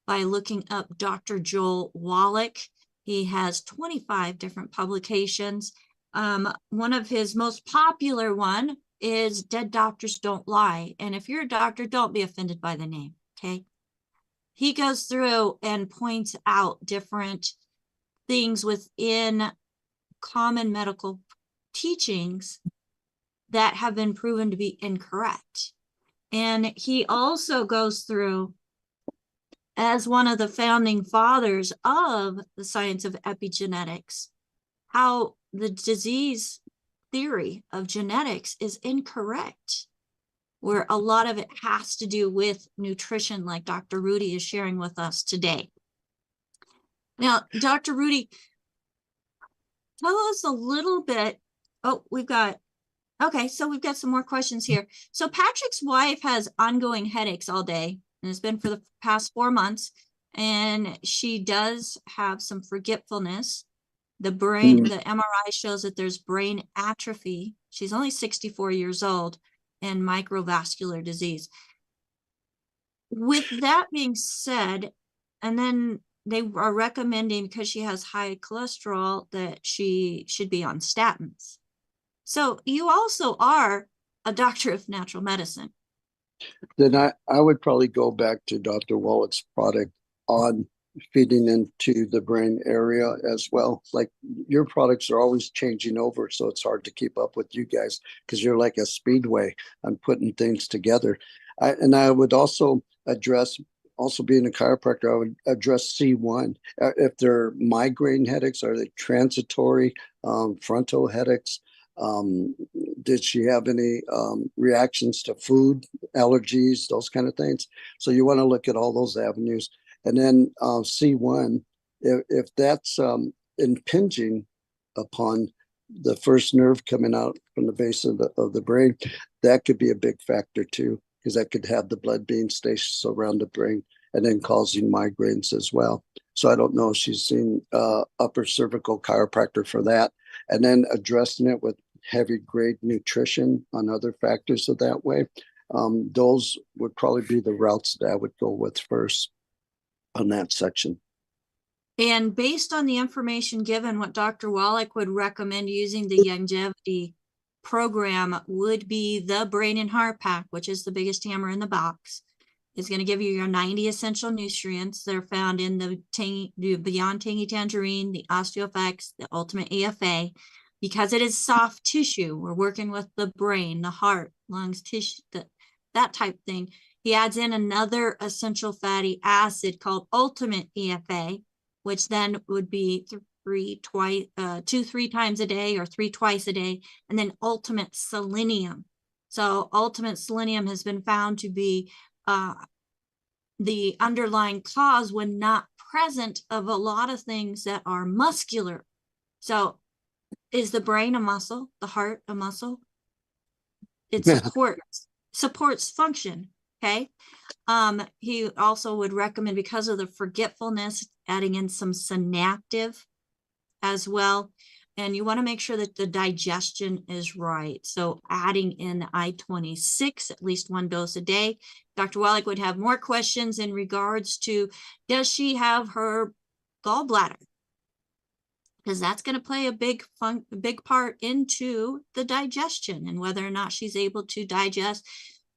by looking up Dr. Joel Wallach. He has 25 different publications. One of his most popular one is Dead Doctors Don't Lie. And if you're a doctor, don't be offended by the name, okay? He goes through and points out different things within common medical teachings that have been proven to be incorrect. And he also goes through as one of the founding fathers of the science of epigenetics, how the disease theory of genetics is incorrect, where a lot of it has to do with nutrition, like Dr. Rudy is sharing with us today. Now, Dr. Rudy, tell us a little bit. Oh, we've got some more questions here. So Patrick's wife has ongoing headaches all day, and it's been for the past 4 months, and she does have some forgetfulness. The brain, the MRI shows that there's brain atrophy. She's only 64 years old, and microvascular disease. With that being said, and then they are recommending, because she has high cholesterol, that she should be on statins. So you also are a doctor of natural medicine. Then I would probably go back to Dr. Wallach's product on feeding into the brain area as well. Like, your products are always changing over, so it's hard to keep up with you guys, because you're like a speedway on putting things together. I would also address, also being a chiropractor, I would address C1. If they're migraine headaches, are they transitory, frontal headaches? Did she have any reactions to food, allergies, those kind of things? So you want to look at all those avenues. And then C1, if that's impinging upon the first nerve coming out from the base of the brain, that could be a big factor too, because that could have the blood being stationed around the brain and then causing migraines as well. So I don't know if she's seen upper cervical chiropractor for that, and then addressing it with heavy grade nutrition on other factors of that way. Those would probably be the routes that I would go with first on that section. And based on the information given, what Dr. Wallach would recommend using the longevity program would be the Brain and Heart Pack, which is the biggest hammer in the box. It's going to give you your 90 essential nutrients that are found in the Beyond Tangy Tangerine, the OsteoFX, the Ultimate EFA. Because it is soft tissue, we're working with the brain, the heart, lungs, tissue, that type thing. He adds in another essential fatty acid called Ultimate EFA, which then would be 3 times a day or 3 twice a day, and then Ultimate Selenium. So Ultimate Selenium has been found to be the underlying cause, when not present, of a lot of things that are muscular. So is the brain a muscle? The heart a muscle? It supports function. Okay. He also would recommend, because of the forgetfulness, adding in some synaptive as well. And you want to make sure that the digestion is right. So adding in I-26, at least 1 dose a day. Dr. Wallach would have more questions in regards to, does she have her gallbladder? Because that's going to play a big part into the digestion, and whether or not she's able to digest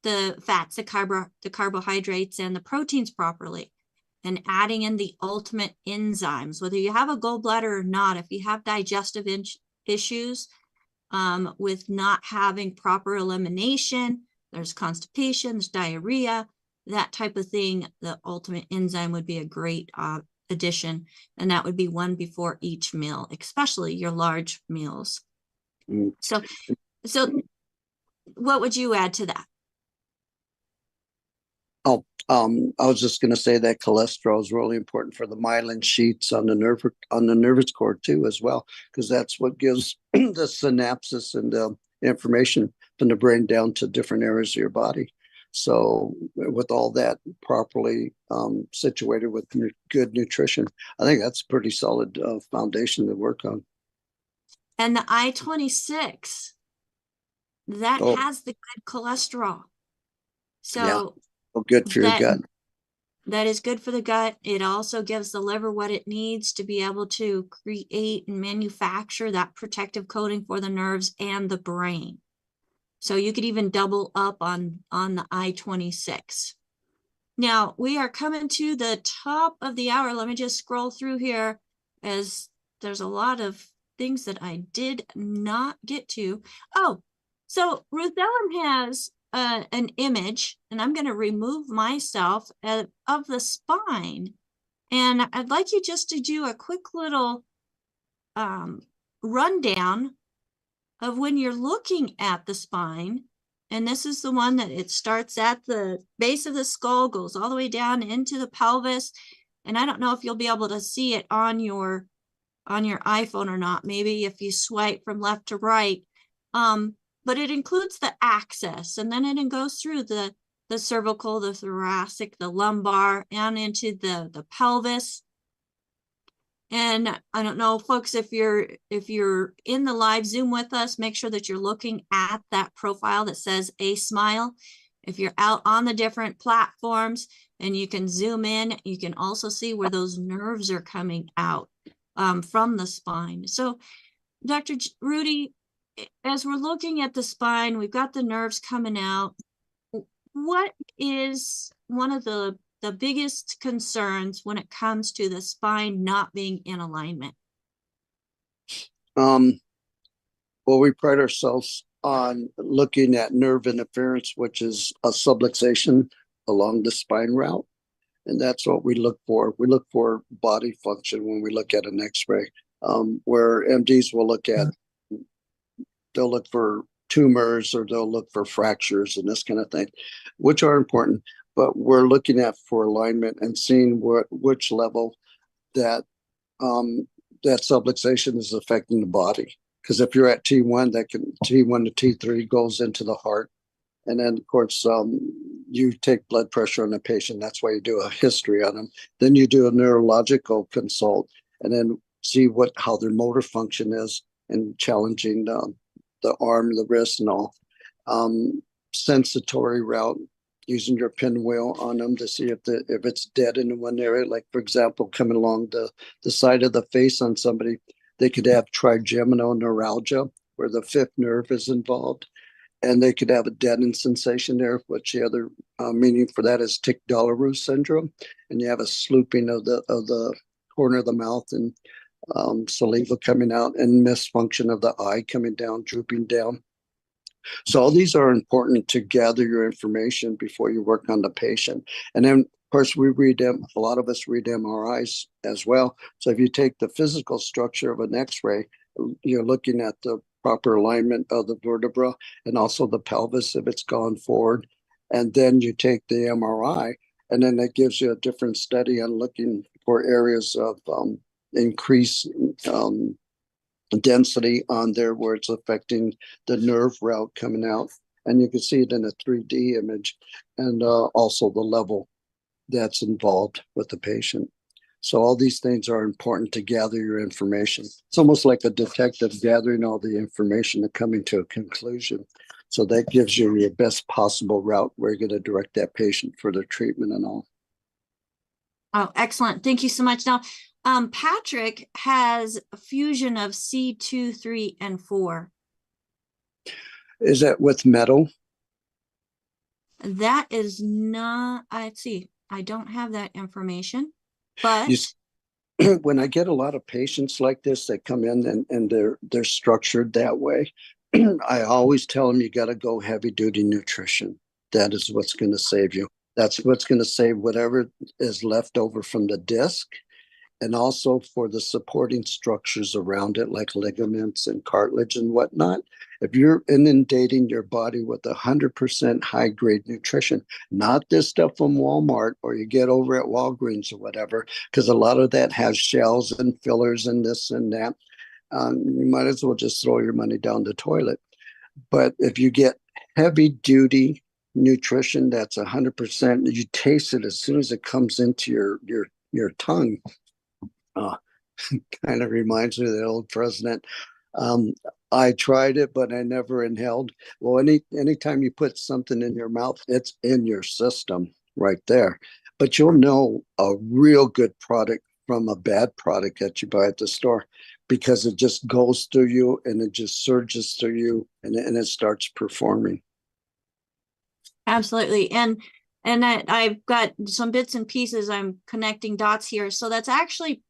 the fats, the carbohydrates, and the proteins properly. And adding in the ultimate enzymes, whether you have a gallbladder or not, if you have digestive issues with not having proper elimination, there's constipation, there's diarrhea, that type of thing, the ultimate enzyme would be a great addition, and that would be 1 before each meal, especially your large meals. So what would you add to that? I was just going to say that cholesterol is really important for the myelin sheaths on the nervous cord too, as well, because that's what gives the synapses and the information from the brain down to different areas of your body. So with all that properly situated with good nutrition, I think that's a pretty solid foundation to work on. And the I-26, that has the good cholesterol. So good for your gut. That is good for the gut. It also gives the liver what it needs to be able to create and manufacture that protective coating for the nerves and the brain. So you could even double up on the I-26. Now, we are coming to the top of the hour. Let me just scroll through here, as there's a lot of things that I did not get to. Oh, so Ruth Ellen has an image, and I'm going to remove myself of the spine. And I'd like you just to do a quick little rundown of when you're looking at the spine. And this is the one that it starts at the base of the skull, goes all the way down into the pelvis. And I don't know if you'll be able to see it on your iPhone or not, maybe if you swipe from left to right. But it includes the axis, and then it goes through the cervical, the thoracic, the lumbar, and into the pelvis. And I don't know, folks, if you're in the live Zoom with us, make sure that you're looking at that profile that says A Smile. If you're out on the different platforms and you can zoom in, you can also see where those nerves are coming out from the spine. So, Dr. Rudy, as we're looking at the spine, we've got the nerves coming out. What is one of the biggest concerns when it comes to the spine not being in alignment? Well, we pride ourselves on looking at nerve interference, which is a subluxation along the spine route. And that's what we look for. We look for body function when we look at an X-ray, where MDs will look at, they'll look for tumors or they'll look for fractures and this kind of thing, which are important. But we're looking at for alignment and seeing which level that that subluxation is affecting the body. Because if you're at T1, T1 to T3 goes into the heart. And then, of course, you take blood pressure on the patient. That's why you do a history on them. Then you do a neurological consult and then see how their motor function is and challenging the arm, the wrist, and all. Sensitory route, using your pinwheel on them to see if it's dead in one area. Like, for example, coming along the side of the face on somebody, they could have trigeminal neuralgia, where the fifth nerve is involved. And they could have a deadened sensation there, which the other meaning for that is tic-Dolerou syndrome. And you have a slooping of the corner of the mouth and saliva coming out, and misfunction of the eye coming down, drooping down. So all these are important to gather your information before you work on the patient. And then, of course, we read them. A lot of us read MRIs as well. So if you take the physical structure of an X-ray, you're looking at the proper alignment of the vertebra and also the pelvis if it's gone forward. And then you take the MRI, and then that gives you a different study on looking for areas of increased density on there where it's affecting the nerve route coming out. And you can see it in a 3D image, and also the level that's involved with the patient. So all these things are important to gather your information. It's almost like a detective gathering all the information and coming to a conclusion. So that gives you your best possible route where you're going to direct that patient for their treatment and all. Oh, excellent. Thank you so much. Now, Patrick has a fusion of C2, 3, and 4. Is that with metal? That is not, let's see, I don't have that information, but when I get a lot of patients like this that come in and they're structured that way, I always tell them you got to go heavy duty nutrition. That is what's going to save you. That's what's going to save whatever is left over from the disc, and also for the supporting structures around it, like ligaments and cartilage and whatnot. If you're inundating your body with 100% high-grade nutrition, not this stuff from Walmart or you get over at Walgreens or whatever, because a lot of that has shells and fillers and this and that, you might as well just throw your money down the toilet. But if you get heavy-duty nutrition that's 100%, you taste it as soon as it comes into your tongue. Kind of reminds me of the old president. I tried it, but I never inhaled. Well, anytime you put something in your mouth, it's in your system right there. But you'll know a real good product from a bad product that you buy at the store, because it just goes through you and it just surges through you, and it starts performing. Absolutely. And I've got some bits and pieces. I'm connecting dots here. So that's actually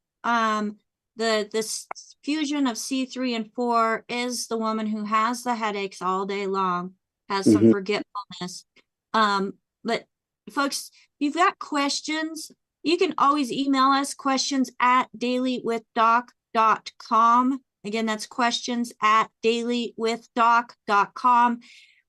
this fusion of C3 and 4 is the woman who has the headaches all day long. has some forgetfulness. But folks, if you've got questions, you can always email us questions@dailywithdoc.com. Again, that's questions@dailywithdoc.com.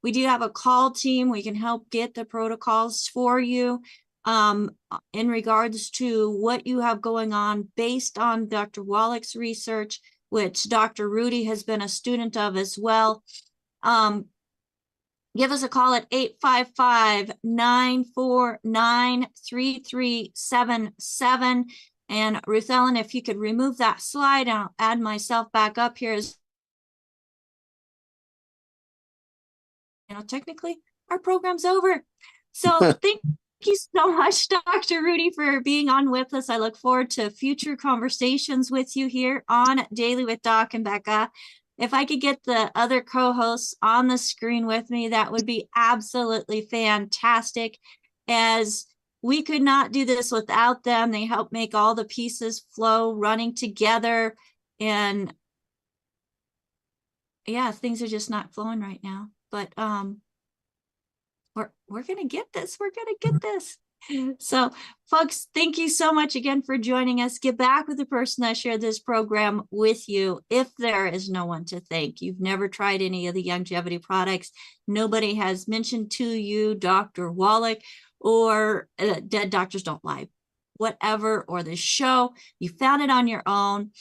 We do have a call team. We can help get the protocols for you in regards to what you have going on based on Dr. Wallach's research, which Dr. Rudy has been a student of as well. Give us a call at 855-949-3377. And Ruth Ellen, if you could remove that slide, I'll add myself back up here. Technically, our program's over. So thank you so much, Dr. Rudy, for being on with us. I look forward to future conversations with you here on Daily with Doc and Becca. If I could get the other co-hosts on the screen with me, that would be absolutely fantastic, as we could not do this without them. They help make all the pieces flow running together. And yeah, things are just not flowing right now. But we're going to get this. We're going to get this. So, folks, thank you so much again for joining us. Get back with the person that shared this program with you. If there is no one to thank, you've never tried any of the longevity products, nobody has mentioned to you Dr. Wallach or Dead Doctors Don't Lie, whatever, or the show, you found it on your own,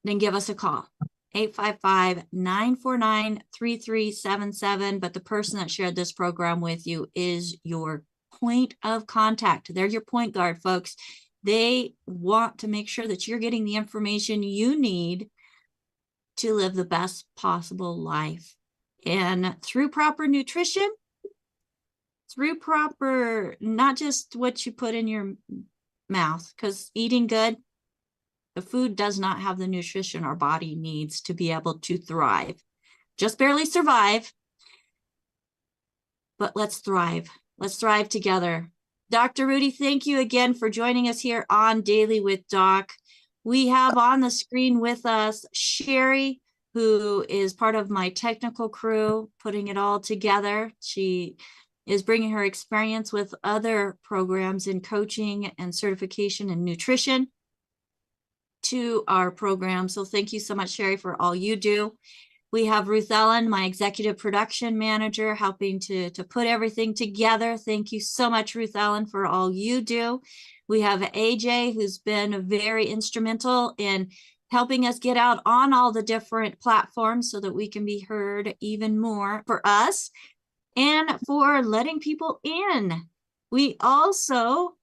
then give us a call. 855-949-3377. But the person that shared this program with you is your point of contact. They're your point guard, folks. They want to make sure that you're getting the information you need to live the best possible life. And through proper nutrition, through proper, not just what you put in your mouth, because eating good, the food does not have the nutrition our body needs to be able to thrive. Just barely survive, but let's thrive. Let's thrive together. Dr. Rudy, thank you again for joining us here on Daily with Doc. We have on the screen with us Sherry, who is part of my technical crew, putting it all together. She is bringing her experience with other programs in coaching and certification and nutrition to our program. So thank you so much, Sherry, for all you do. We have Ruth Ellen, my executive production manager, helping to put everything together. Thank you so much, Ruth Ellen, for all you do. We have AJ, who's been very instrumental in helping us get out on all the different platforms so that we can be heard even more for us and for letting people in. We also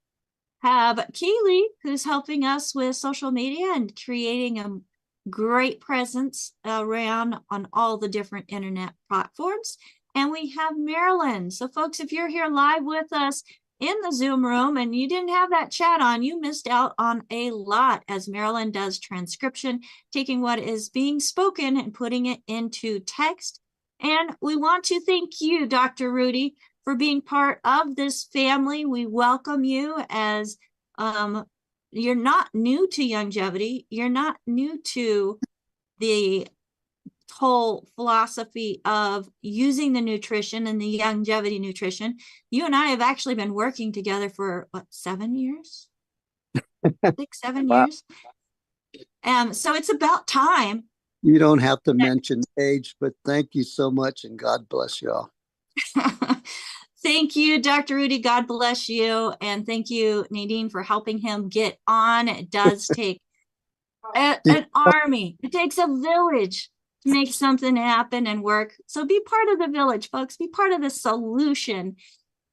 have Keely, who's helping us with social media and creating a great presence around on all the different internet platforms. And we have Marilyn. So folks, if you're here live with us in the Zoom room and you didn't have that chat on, you missed out on a lot, as Marilyn does transcription, taking what is being spoken and putting it into text. And we want to thank you, Dr. Rudy, for being part of this family. We welcome you, as you're not new to longevity. You're not new to the whole philosophy of using the nutrition and the longevity nutrition. You and I have actually been working together for what, 7 years? 6-7 Wow. years. So it's about time. You don't have to mention age, but thank you so much, and God bless you all. Thank you, Dr. Rudy. God bless you. And thank you, Nadine, for helping him get on. It does take an army. It takes a village to make something happen and work. So be part of the village, folks. Be part of the solution.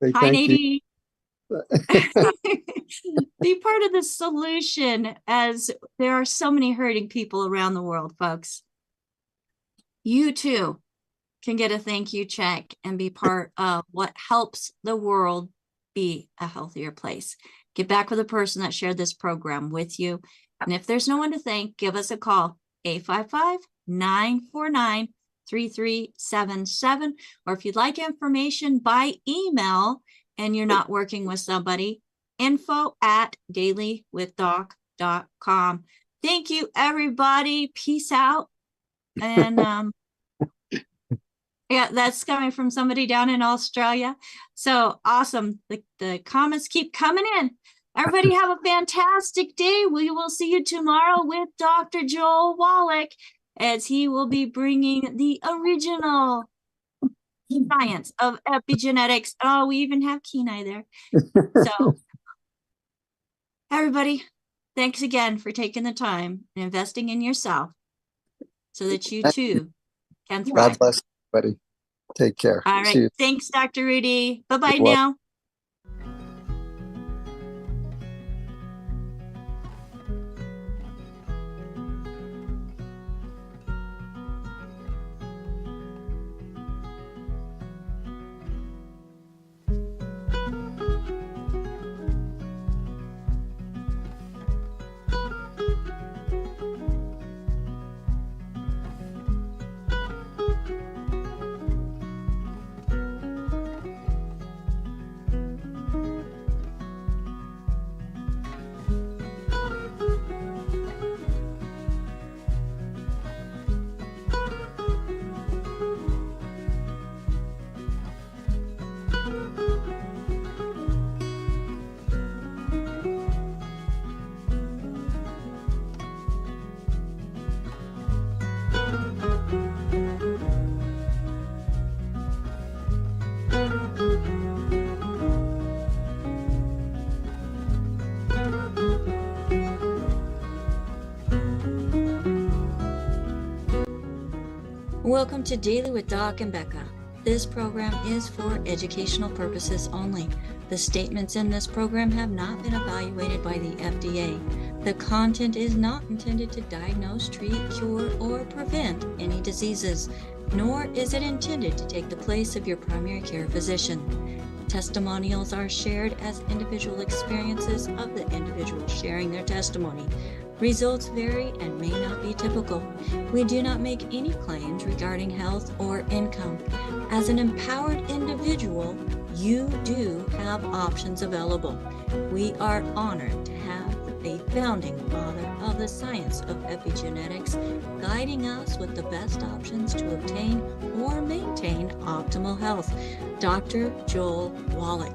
Hi, Nadine. Be part of the solution, as there are so many hurting people around the world, folks. You too can get a thank you check and be part of what helps the world be a healthier place. Get back with the person that shared this program with you. And if there's no one to thank, give us a call, 855-949-3377. Or if you'd like information by email and you're not working with somebody, info@dailywithdoc.com. Thank you, everybody. Peace out. And Yeah, that's coming from somebody down in Australia. So awesome. The comments keep coming in. Everybody have a fantastic day. We will see you tomorrow with Dr. Joel Wallach as he will be bringing the original science of epigenetics. Oh, we even have Kenai there. So everybody, thanks again for taking the time and investing in yourself so that you too can thrive. God bless everybody. Take care. All right. Thanks, Dr. Rudy. Bye-bye now. Welcome to Daily with Doc and Becca. This program is for educational purposes only. The statements in this program have not been evaluated by the FDA. The content is not intended to diagnose, treat, cure, or prevent any diseases, nor is it intended to take the place of your primary care physician. Testimonials are shared as individual experiences of the individual sharing their testimony. Results vary and may not be typical. We do not make any claims regarding health or income. As an empowered individual, you do have options available. We are honored to have a founding father of the science of epigenetics guiding us with the best options to obtain or maintain optimal health, Dr. Joel Wallach.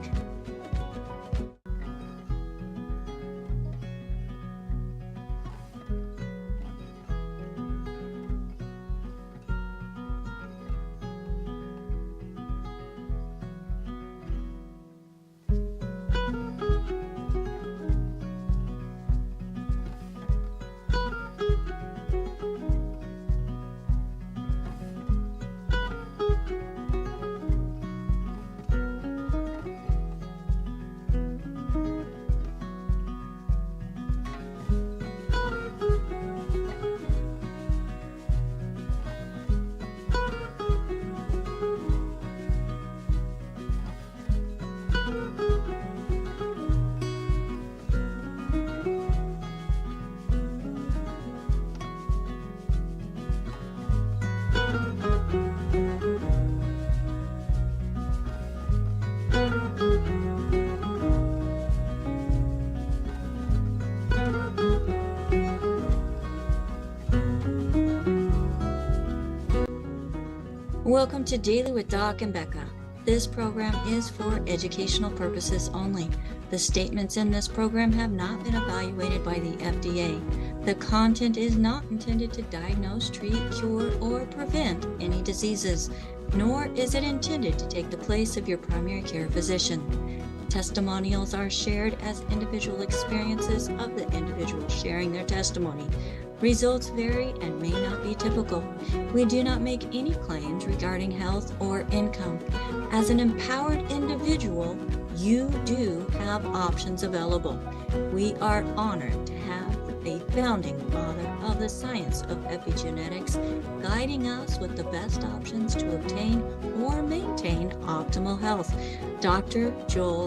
Welcome to Daily with Doc and Becca. This program is for educational purposes only. The statements in this program have not been evaluated by the FDA. The content is not intended to diagnose, treat, cure, or prevent any diseases, nor is it intended to take the place of your primary care physician. Testimonials are shared as individual experiences of the individual sharing their testimony. Results vary and may not be typical. We do not make any claims regarding health or income. As an empowered individual, you do have options available. We are honored to have a founding father of the science of epigenetics guiding us with the best options to obtain or maintain optimal health, Dr. Joel